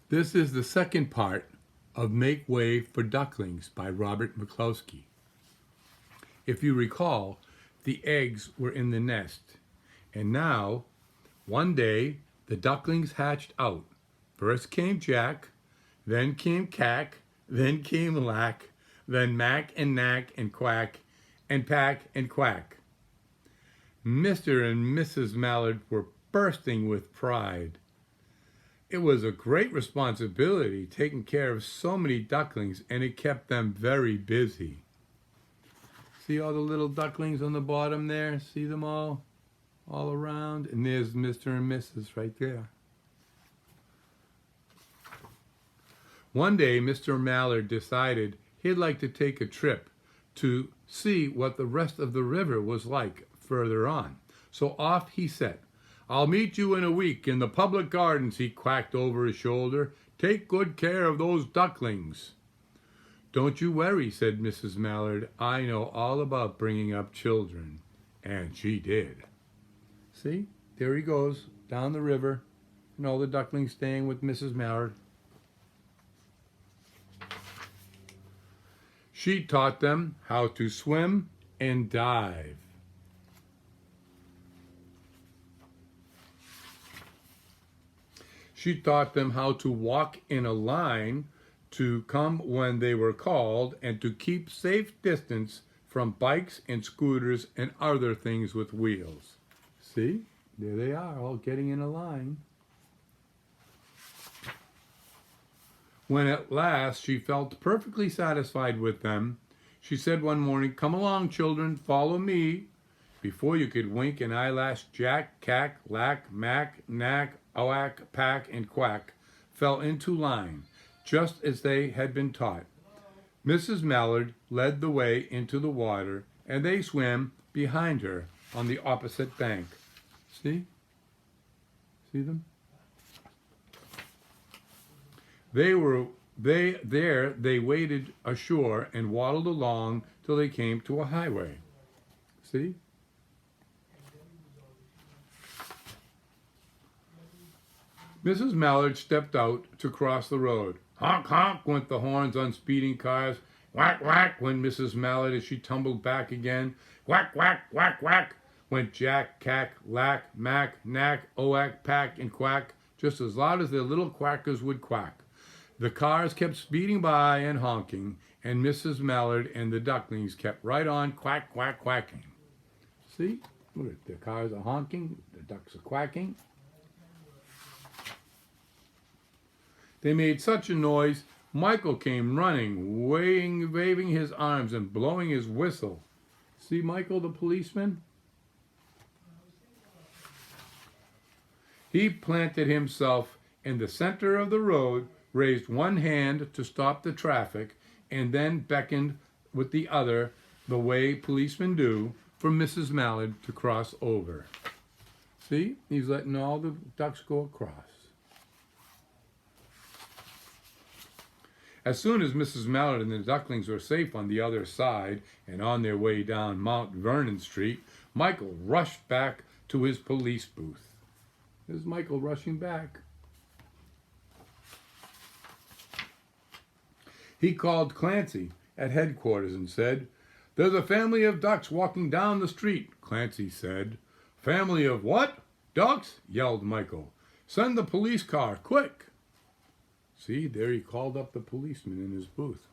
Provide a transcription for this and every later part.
This is the second part of Make Way for Ducklings by Robert McCloskey. If you recall, the eggs were in the nest, and now, one day, the ducklings hatched out. First came Jack, then came Cack, then came Lack, then Mack and Knack and Quack, and Pack and Quack. Mr. and Mrs. Mallard were bursting with pride. It was a great responsibility taking care of so many ducklings, and it kept them very busy. See all the little ducklings on the bottom there? See them all around? And there's Mr. and Mrs. right there. One day, Mr. Mallard decided he'd like to take a trip to see what the rest of the river was like further on. So off he set. "I'll meet you in a week in the public gardens," he quacked over his shoulder. "Take good care of those ducklings." "Don't you worry," said Mrs. Mallard. "I know all about bringing up children." And she did. See, there he goes, down the river, and all the ducklings staying with Mrs. Mallard. She taught them how to swim and dive. She taught them how to walk in a line, to come when they were called, and to keep safe distance from bikes and scooters and other things with wheels. See, there they are, all getting in a line. When at last she felt perfectly satisfied with them, she said one morning, "Come along, children, follow me." Before you could wink an eyelash, Jack, Cack, Lack, Mack, Knack, Oack, Pack, and Quack fell into line, just as they had been taught. Mrs. Mallard led the way into the water, and they swam behind her on the opposite bank. See? See them? They waded ashore and waddled along till they came to a highway. See? Mrs. Mallard stepped out to cross the road. Honk, honk went the horns on speeding cars. Whack, whack went Mrs. Mallard as she tumbled back again. Whack, whack, whack, whack went Jack, Cack, Lack, Mack, Knack, Oack, Pack, and Quack, just as loud as their little quackers would quack. The cars kept speeding by and honking, and Mrs. Mallard and the ducklings kept right on quack, quack, quacking. See? Look at the cars are honking, the ducks are quacking. They made such a noise, Michael came running, waving his arms and blowing his whistle. See Michael, the policeman? He planted himself in the center of the road, raised one hand to stop the traffic, and then beckoned with the other, the way policemen do, for Mrs. Mallard to cross over. See? He's letting all the ducks go across. As soon as Mrs. Mallard and the ducklings were safe on the other side and on their way down Mount Vernon Street, Michael rushed back to his police booth. There's Michael rushing back. He called Clancy at headquarters and said, "There's a family of ducks walking down the street," Clancy said. "Family of what? Ducks?" yelled Michael. "Send the police car, quick." See, there he called up the policeman in his booth.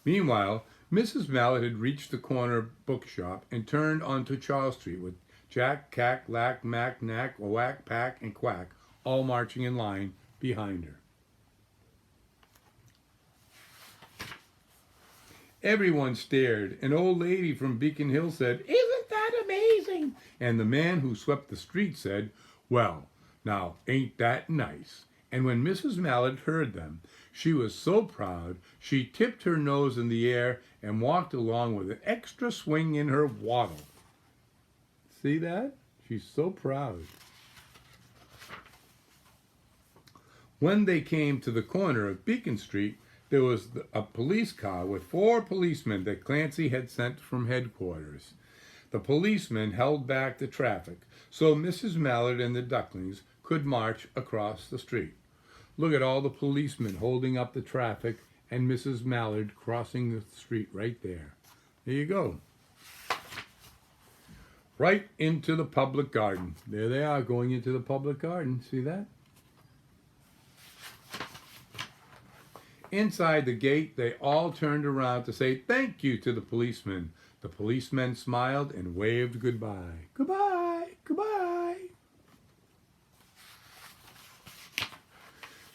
Meanwhile, Mrs. Mallard had reached the corner bookshop and turned onto Charles Street with Jack, Cack, Lack, Mack, Knack, Oack, Pack, and Quack all marching in line behind her. Everyone stared. An old lady from Beacon Hill said, "Isn't that amazing?" And the man who swept the street said, "Well, now, ain't that nice?" And when Mrs. Mallard heard them, she was so proud she tipped her nose in the air and walked along with an extra swing in her waddle. See that? She's so proud. When they came to the corner of Beacon Street, there was a police car with 4 policemen that Clancy had sent from headquarters. The policemen held back the traffic so Mrs. Mallard and the ducklings could march across the street. Look at all the policemen holding up the traffic and Mrs. Mallard crossing the street right there. There you go. Right into the public garden. There they are going into the public garden. See that? Inside the gate, they all turned around to say thank you to the policemen. The policemen smiled and waved goodbye. Goodbye, goodbye.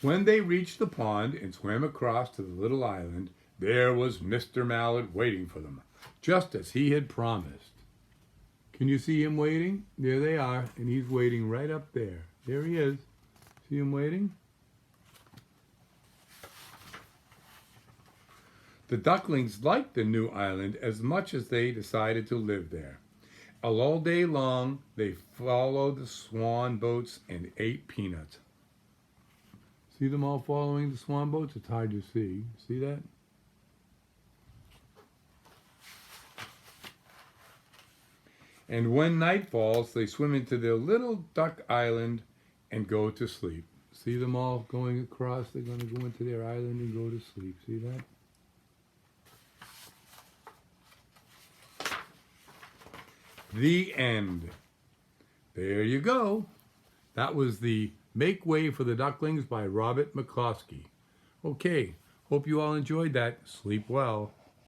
When they reached the pond and swam across to the little island, there was Mr. Mallard waiting for them, just as he had promised. Can you see him waiting? There they are, and he's waiting right up there. There he is. See him waiting? The ducklings liked the new island as much as they decided to live there. All day long, they followed the swan boats and ate peanuts. See them all following the swan boats? It's hard to see. See that? And when night falls, they swim into their little duck island and go to sleep. See them all going across? They're going to go into their island and go to sleep. See that? The end. There you go. That was the Make Way for the Ducklings by Robert McCloskey. Okay, hope you all enjoyed that. Sleep well.